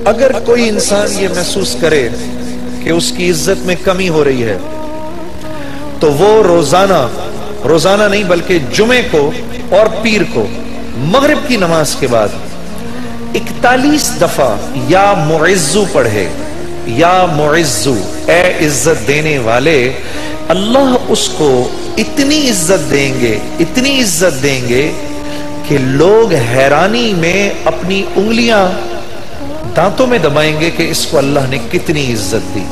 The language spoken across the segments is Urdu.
اگر کوئی انسان یہ محسوس کرے کہ اس کی عزت میں کمی ہو رہی ہے تو وہ روزانہ نہیں بلکہ جمعے کو اور پیر کو مغرب کی نماز کے بعد 41 دفعہ یا معزو پڑھے، یا معزو، اے عزت دینے والے، اللہ اس کو اتنی عزت دیں گے کہ لوگ حیرانی میں اپنی انگلیاں دانتوں میں دبائیں گے کہ اس کو اللہ نے کتنی عزت دی۔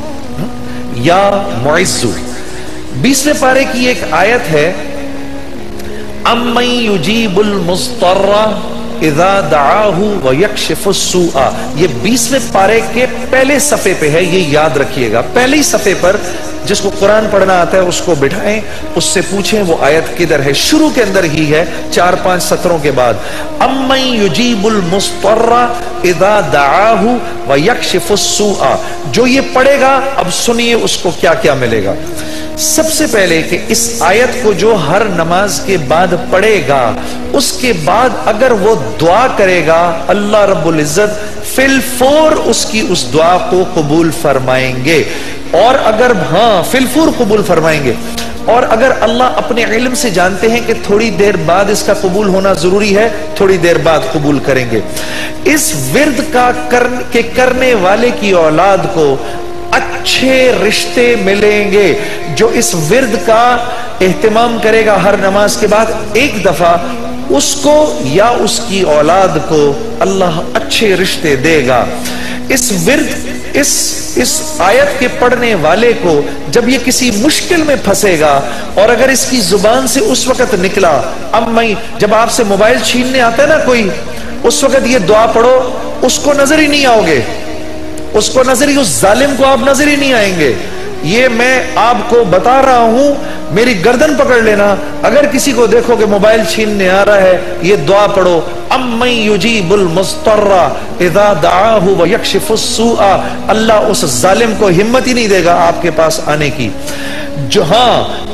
یا معزو 20ویں پارے کی ایک آیت ہے، امن یجیب المضطر اذا دعاہ ویکشف السوء، یہ 20ویں پارے کے پہلے صفحے پہ ہے، یہ یاد رکھیے گا۔ پہلی صفحے پر جس کو قرآن پڑھنا آتا ہے اس کو بٹھائیں، اس سے پوچھیں وہ آیت کدھر ہے۔ شروع کے اندر ہی ہے 4-5 سطروں کے بعد، امن یجیب المضطر اذا دعاہ ویکشف السوء۔ جو یہ پڑھے گا اب سنیے اس کو کیا کیا ملے گا۔ سب سے پہلے کہ اس آیت کو جو ہر نماز کے بعد پڑھے گا، اس کے بعد اگر وہ دعا کرے گا اللہ رب العزت فی الفور اس کی اس دعا کو قبول فرمائیں گے، اور اگر فی الفور قبول فرمائیں گے، اور اگر اللہ اپنے علم سے جانتے ہیں کہ تھوڑی دیر بعد اس کا قبول ہونا ضروری ہے، تھوڑی دیر بعد قبول کریں گے۔ اس ورد کا کرنے والے کی اولاد کو اچھے رشتے ملیں گے۔ جو اس ورد کا اہتمام کرے گا ہر نماز کے بعد 1 دفعہ، اس کو یا اس کی اولاد کو اللہ اچھے رشتے دے گا۔ اس ورد اس آیت کے پڑھنے والے کو جب یہ کسی مشکل میں پھنسے گا، اور اگر اس کی زبان سے اس وقت نکلا، جب آپ سے موبائل چھیننے آتا ہے نا کوئی، اس وقت یہ دعا پڑھو، اس کو نظر ہی نہیں آؤ گے، اس ظالم کو آپ نظر ہی نہیں آئیں گے۔ یہ میں آپ کو بتا رہا ہوں، میری گردن پکڑ لینا، اگر کسی کو دیکھو کہ موبائل چھیننے آ رہا ہے، یہ دعا پڑھو، امن یجیب المضطر اذا دعاہ ویکشف السوء۔ اللہ اس ظالم کو ہمت ہی نہیں دے گا آپ کے پاس آنے کی۔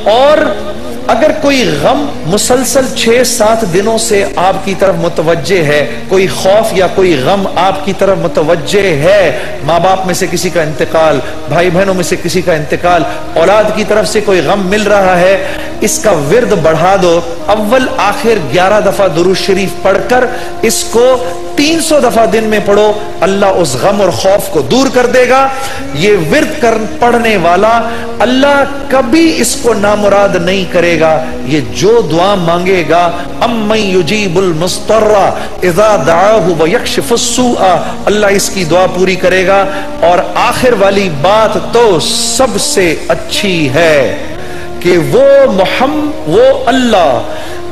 اور اگر کوئی غم مسلسل 6-7 دنوں سے آپ کی طرف متوجہ ہے، کوئی خوف یا کوئی غم آپ کی طرف متوجہ ہے، ماں باپ میں سے کسی کا انتقال، بھائی بہنوں میں سے کسی کا انتقال، اولاد کی طرف سے کوئی غم مل رہا ہے، اس کا ورد بڑھا دو۔ اول آخر 11 دفعہ درود شریف پڑھ کر اس کو 300 دفعہ دن میں پڑھو، اللہ اس غم اور خوف کو دور کر دے گا۔ یہ ورد پڑھنے والا اللہ کبھی اس کو نامراد نہیں کرے گا۔ یہ جو دعا مانگے گا، امن یجیب المضطر اذا دعاہ ویکشف السوء، اللہ اس کی دعا پوری کرے گا۔ اور آخر والی بات تو سب سے اچھی ہے کہ وہ اللہ،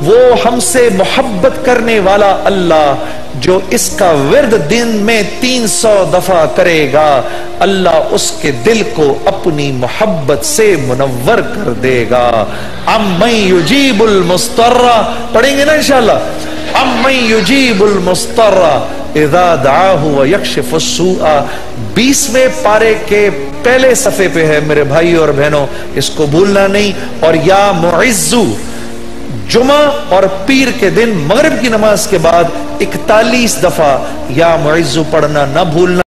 وہ ہم سے محبت کرنے والا اللہ جو اس کا ورد دن میں 300 دفعہ کرے گا، اللہ اس کے دل کو اپنی محبت سے منور کر دے گا۔ امن یجیب المضطر، پڑھیں گے نا انشاءاللہ، امن یجیب المضطر اذا دعاہ ویکشف السوء، 20ویں پارے کے پہلے صفحے پہ ہے میرے بھائی اور بہنوں، اس کو بھولنا نہیں۔ اور یا معزو، جمعہ اور پیر کے دن مغرب کی نماز کے بعد 41 دفعہ یا معزو پڑھنا نہ بھولنا۔